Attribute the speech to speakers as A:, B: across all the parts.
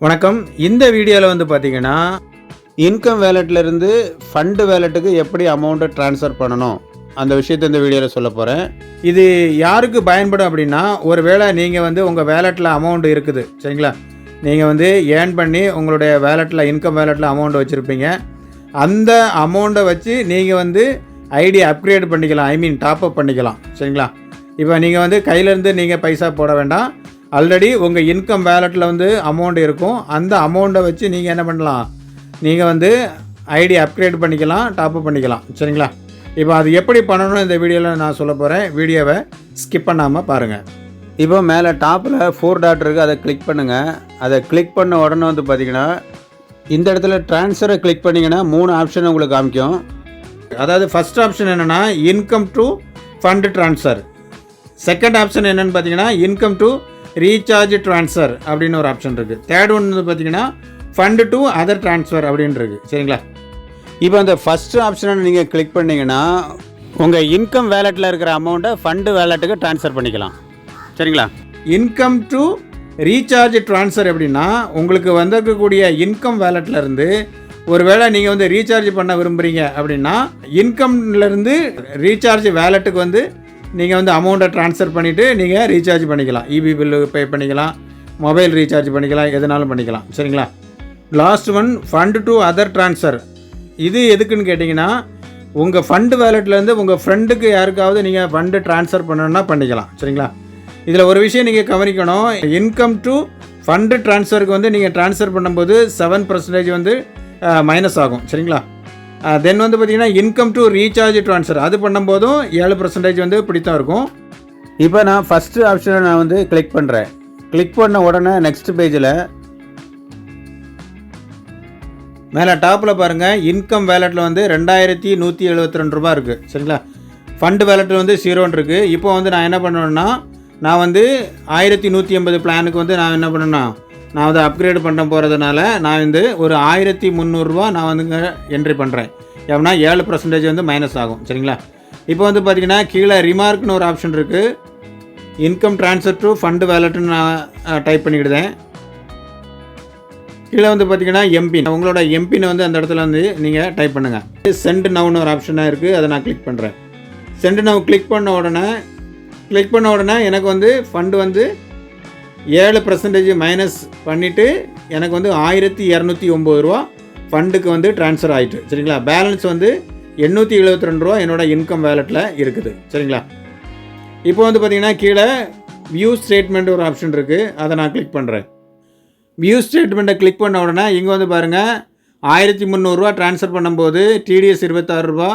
A: வணக்கம். இந்த வீடியோவில் வந்து பார்த்தீங்கன்னா இன்கம் வேலெட்லேருந்து ஃபண்டு வேலெட்டுக்கு எப்படி அமௌண்ட்டை ட்ரான்ஸ்ஃபர் பண்ணணும் அந்த விஷயத்தை இந்த வீடியோவில் சொல்ல போகிறேன். இது யாருக்கு பயன்படும் அப்படின்னா, ஒரு வேளை நீங்கள் வந்து உங்கள் வேலெட்டில் அமௌண்ட் இருக்குது சரிங்களா, நீங்கள் வந்து ஏர்ன் பண்ணி உங்களுடைய வேலெட்டில் இன்கம் வேலெட்டில் அமௌண்ட் வச்சுருப்பீங்க. அந்த அமௌண்ட்டை வச்சு நீங்கள் வந்து ஐடி அப்கிரேட் பண்ணிக்கலாம், டாப்அப் பண்ணிக்கலாம் சரிங்களா. இப்போ நீங்கள் வந்து கையிலேருந்து நீங்கள் பைசா போட வேண்டாம். ஆல்ரெடி உங்கள் இன்கம் வேலெட்டில் வந்து அமௌண்ட் இருக்கும். அந்த அமௌண்ட்டை வச்சு நீங்கள் என்ன பண்ணலாம், நீங்கள் வந்து ஐடி அப்கிரேட் பண்ணிக்கலாம், டாப்அப் பண்ணிக்கலாம் சரிங்களா. இப்போ அது எப்படி பண்ணணும் இந்த வீடியோவில் நான் சொல்ல போகிறேன். வீடியோவை ஸ்கிப் பண்ணாமல் பாருங்கள். இப்போ மேலே டாப்பில் 4 டாட் இருக்குது, அதை கிளிக் பண்ணுங்கள். அதை கிளிக் பண்ண உடனே வந்து பார்த்திங்கன்னா இந்த இடத்துல ட்ரான்ஸ்ஃபரை கிளிக் பண்ணிங்கன்னா 3 ஆப்ஷன் உங்களுக்கு காமிக்கும். அதாவது ஃபஸ்ட் ஆப்ஷன் என்னென்னா income to fund transfer. Second option என்னென்னு பார்த்தீங்கன்னா இன்கம் டு ரீசார்ஜ் ட்ரான்ஸ்ஃபர் அப்படின்னு ஒரு ஆப்ஷன் இருக்குது. தேர்ட் ஒன் வந்து பார்த்தீங்கன்னா ஃபண்டு டு அதர் ட்ரான்ஸ்ஃபர் அப்படின்னு இருக்குது சரிங்களா. இப்போ அந்த ஃபஸ்ட்டு ஆப்ஷனை நீங்கள் கிளிக் பண்ணிங்கன்னா உங்கள் இன்கம் வேலெட்டில் இருக்கிற அமௌண்ட்டை ஃபண்டு வேலெட்டுக்கு ட்ரான்ஸ்ஃபர் பண்ணிக்கலாம் சரிங்களா. இன்கம் டு ரீசார்ஜ் ட்ரான்ஸ்ஃபர் எப்படின்னா, உங்களுக்கு வந்திருக்கக்கூடிய இன்கம் வேலெட்லேருந்து ஒரு வேளை நீங்கள் வந்து ரீசார்ஜ் பண்ண விரும்புகிறீங்க அப்படின்னா இன்கம்லேருந்து ரீசார்ஜ் வேலெட்டுக்கு வந்து நீங்கள் வந்து அமௌண்ட்டை ட்ரான்ஸ்ஃபர் பண்ணிவிட்டு நீங்கள் ரீசார்ஜ் பண்ணிக்கலாம். இபி பில்லு பே பண்ணிக்கலாம், மொபைல் ரீசார்ஜ் பண்ணிக்கலாம், எதுனாலும் பண்ணிக்கலாம் சரிங்களா. Last one fund to other transfer. இது எதுக்குன்னு கேட்டிங்கன்னா, உங்கள் ஃபண்டு வேலெட்லேருந்து உங்கள் ஃப்ரெண்டுக்கு யாருக்காவது நீங்கள் ஃபண்டு ட்ரான்ஸ்ஃபர் பண்ணணுன்னா பண்ணிக்கலாம் சரிங்களா. இதில் ஒரு விஷயம் நீங்கள் கவனிக்கணும், இன்கம் டு ஃபண்டு ட்ரான்ஸ்ஃபருக்கு வந்து நீங்கள் ட்ரான்ஸ்ஃபர் பண்ணும்போது 7% வந்து மைனஸ் ஆகும் சரிங்களா. தென் வந்து பார்த்திங்கன்னா இன்கம் டு ரீசார்ஜ் ட்ரான்ஸ்ஃபர் அது பண்ணும்போதும் 7% வந்து இப்படித்தான் இருக்கும். இப்போ நான் ஃபஸ்ட்டு ஆப்ஷனை நான் வந்து கிளிக் பண்ணுறேன். கிளிக் பண்ண உடனே நெக்ஸ்ட் பேஜில் மேலே டாப்பில் பாருங்கள், இன்கம் வேலெட்டில் வந்து 2172 ரூபா இருக்குது சரிங்களா. ஃபண்டு வேலெட்டில் வந்து 0 இருக்குது. இப்போ வந்து நான் என்ன பண்ணணுன்னா, நான் வந்து 1180 பிளானுக்கு வந்து நான் என்ன பண்ணணுன்னா, நான் வந்து அப்கிரேட் பண்ண போகிறதுனால நான் வந்து ஒரு 1300 ரூபா நான் வந்துங்க என்ட்ரி பண்ணுறேன். எப்படின்னா 7% வந்து மைனஸ் ஆகும் சரிங்களா. இப்போ வந்து பார்த்திங்கன்னா கீழே ரிமார்க்னு ஒரு ஆப்ஷன் இருக்குது. இன்கம் ட்ரான்ஸ்ஃபர் டு ஃபண்டு வேலெட்டுன்னு நான் டைப் பண்ணிக்கிட்டேன். கீழே வந்து பார்த்திங்கன்னா எம்பின், உங்களோட எம்பினை வந்து அந்த இடத்துல வந்து நீங்கள் டைப் பண்ணுங்கள். சென்ட் நவுன்னு ஒரு ஆப்ஷனாக இருக்குது, அதை நான் கிளிக் பண்ணுறேன். சென்ட் நவ் கிளிக் பண்ண உடனே எனக்கு வந்து ஃபண்டு வந்து 7% மைனஸ் பண்ணிவிட்டு எனக்கு வந்து 1209 ரூபா ஃபண்டுக்கு வந்து ட்ரான்ஸ்ஃபர் ஆகிட்டு சரிங்களா. பேலன்ஸ் வந்து 872 ரூபா என்னோடய இன்கம் வேலெட்டில் இருக்குது சரிங்களா. இப்போ வந்து பார்த்திங்கன்னா கீழே வியூ ஸ்டேட்மெண்ட் ஒரு ஆப்ஷன் இருக்குது, அதை நான் கிளிக் பண்ணுறேன். வியூ ஸ்டேட்மெண்ட்டை கிளிக் பண்ண உடனே இங்கே வந்து பாருங்கள், 1300 ரூபா ட்ரான்ஸ்ஃபர் பண்ணும்போது டிடிஎஸ் 26 ரூபா,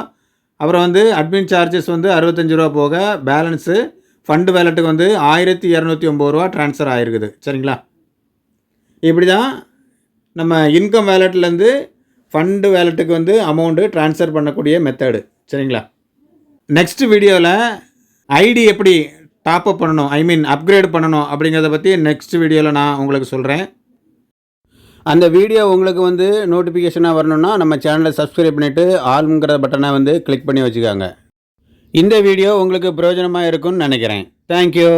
A: அப்புறம் வந்து அட்மின் சார்ஜஸ் வந்து 65 ரூபா போக பேலன்ஸு ஃபண்டு வேலெட்டுக்கு வந்து 1209 ரூபா ட்ரான்ஸ்ஃபர் ஆகிருக்குது சரிங்களா. இப்படி தான் நம்ம இன்கம் வேலெட்லேருந்து ஃபண்டு வேலெட்டுக்கு வந்து அமௌண்ட்டு ட்ரான்ஸ்ஃபர் பண்ணக்கூடிய மெத்தடு சரிங்களா. நெக்ஸ்ட் வீடியோவில் ஐடி எப்படி டாப்அப் பண்ணணும், அப்கிரேட் பண்ணணும் அப்படிங்கிறத பற்றி நெக்ஸ்ட் வீடியோவில் நான் உங்களுக்கு சொல்கிறேன். அந்த வீடியோ உங்களுக்கு வந்து நோட்டிஃபிகேஷனாக வரணுன்னா நம்ம சேனலை சப்ஸ்கிரைப் பண்ணிவிட்டு ஆல்ங்கிற பட்டனை வந்து கிளிக் பண்ணி வச்சுக்காங்க. இந்த வீடியோ உங்களுக்கு பிரயோஜனமாக இருக்கும்னு நினைக்கிறேன். தேங்க்யூ.